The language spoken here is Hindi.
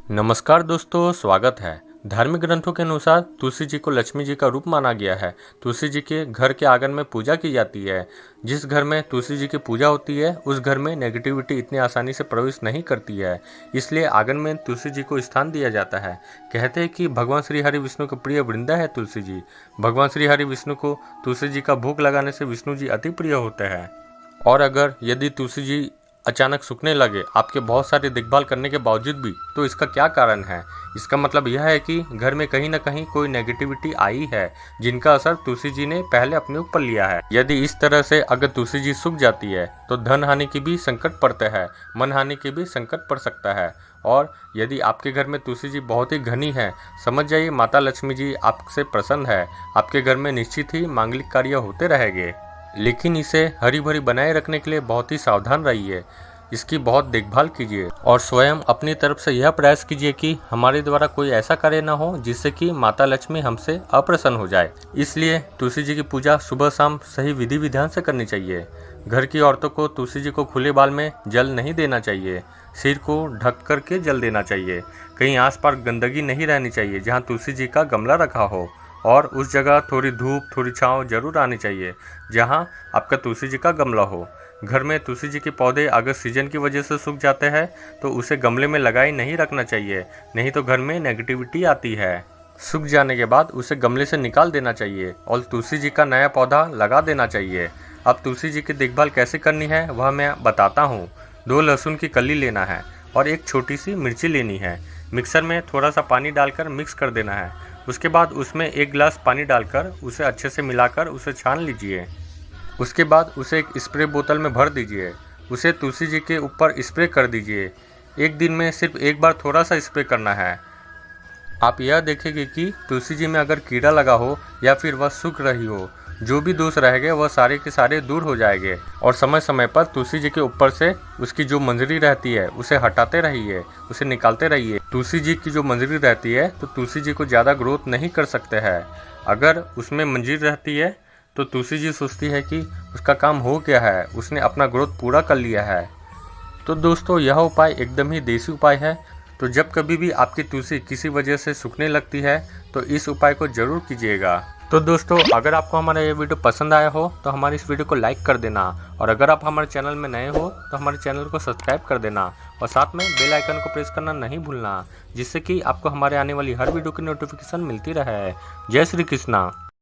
नमस्कार दोस्तों, स्वागत है। धार्मिक ग्रंथों के अनुसार तुलसी जी को लक्ष्मी जी का रूप माना गया है। तुलसी जी के घर के आंगन में पूजा की जाती है। जिस घर में तुलसी जी की पूजा होती है उस घर में नेगेटिविटी इतनी आसानी से प्रवेश नहीं करती है, इसलिए आंगन में तुलसी जी को स्थान दिया जाता है। कहते हैं कि भगवान श्री हरि विष्णु के प्रिय वृंदा है तुलसी जी। भगवान श्री हरि विष्णु को तुलसी जी का भोग लगाने से विष्णु जी अति प्रिय होते हैं। और अगर यदि तुलसी जी अचानक सूखने लगे आपके बहुत सारी देखभाल करने के बावजूद भी, तो इसका क्या कारण है? इसका मतलब यह है कि घर में कहीं ना कहीं कोई नेगेटिविटी आई है जिनका असर तुलसी जी ने पहले अपने ऊपर लिया है। यदि इस तरह से अगर तुलसी जी सूख जाती है तो धन हानि की भी संकट पड़ता है, मन हानि की भी संकट पड़ सकता है। और यदि आपके घर में तुलसी जी बहुत ही घनी है, समझ जाइए माता लक्ष्मी जी आपसे प्रसन्न है। आपके घर में निश्चित ही मांगलिक कार्य होते रहेंगे। लेकिन इसे हरी भरी बनाए रखने के लिए बहुत ही सावधान रहिए, इसकी बहुत देखभाल कीजिए और स्वयं अपनी तरफ से यह प्रयास कीजिए कि हमारे द्वारा कोई ऐसा कार्य न हो जिससे कि माता लक्ष्मी हमसे अप्रसन्न हो जाए। इसलिए तुलसी जी की पूजा सुबह शाम सही विधि विधान से करनी चाहिए। घर की औरतों को तुलसी जी को खुले बाल में जल नहीं देना चाहिए, सिर को ढक करके जल देना चाहिए। कहीं आसपास गंदगी नहीं रहनी चाहिए जहाँ तुलसी जी का गमला रखा हो, और उस जगह थोड़ी धूप थोड़ी छांव जरूर आनी चाहिए जहां आपका तुलसी जी का गमला हो। घर में तुलसी जी के पौधे अगर सीजन की वजह से सूख जाते हैं तो उसे गमले में लगाए नहीं रखना चाहिए, नहीं तो घर में नेगेटिविटी आती है। सूख जाने के बाद उसे गमले से निकाल देना चाहिए और तुलसी जी का नया पौधा लगा देना चाहिए। अब तुलसी जी की देखभाल कैसे करनी है वह मैं बताता हूँ। 2 लहसुन की कली लेना है और एक छोटी सी मिर्ची लेनी है। मिक्सर में थोड़ा सा पानी डालकर मिक्स कर देना है। उसके बाद उसमें 1 गिलास पानी डालकर उसे अच्छे से मिलाकर उसे छान लीजिए। उसके बाद उसे एक स्प्रे बोतल में भर दीजिए। उसे तुलसी जी के ऊपर स्प्रे कर दीजिए। एक दिन में सिर्फ एक बार थोड़ा सा स्प्रे करना है। आप यह देखेंगे कि तुलसी जी में अगर कीड़ा लगा हो या फिर वह सूख रही हो, जो भी दोष रहेंगे वह सारे के सारे दूर हो जाएंगे। और समय समय पर तुलसी जी के ऊपर से उसकी जो मंजरी रहती है उसे हटाते रहिए, उसे निकालते रहिए। तुलसी जी की जो मंजरी रहती है तो तुलसी जी को ज़्यादा ग्रोथ नहीं कर सकते हैं। अगर उसमें मंजरी रहती है तो तुलसी जी सोचती है कि उसका काम हो गया है, उसने अपना ग्रोथ पूरा कर लिया है। तो दोस्तों यह उपाय एकदम ही देसी उपाय है। तो जब कभी भी आपकी तुलसी किसी वजह से सूखने लगती है तो इस उपाय को जरूर कीजिएगा। तो दोस्तों अगर आपको हमारा ये वीडियो पसंद आया हो तो हमारी इस वीडियो को लाइक कर देना, और अगर आप हमारे चैनल में नए हो तो हमारे चैनल को सब्सक्राइब कर देना और साथ में बेल आइकन को प्रेस करना नहीं भूलना, जिससे कि आपको हमारे आने वाली हर वीडियो की नोटिफिकेशन मिलती रहे। जय श्री कृष्णा।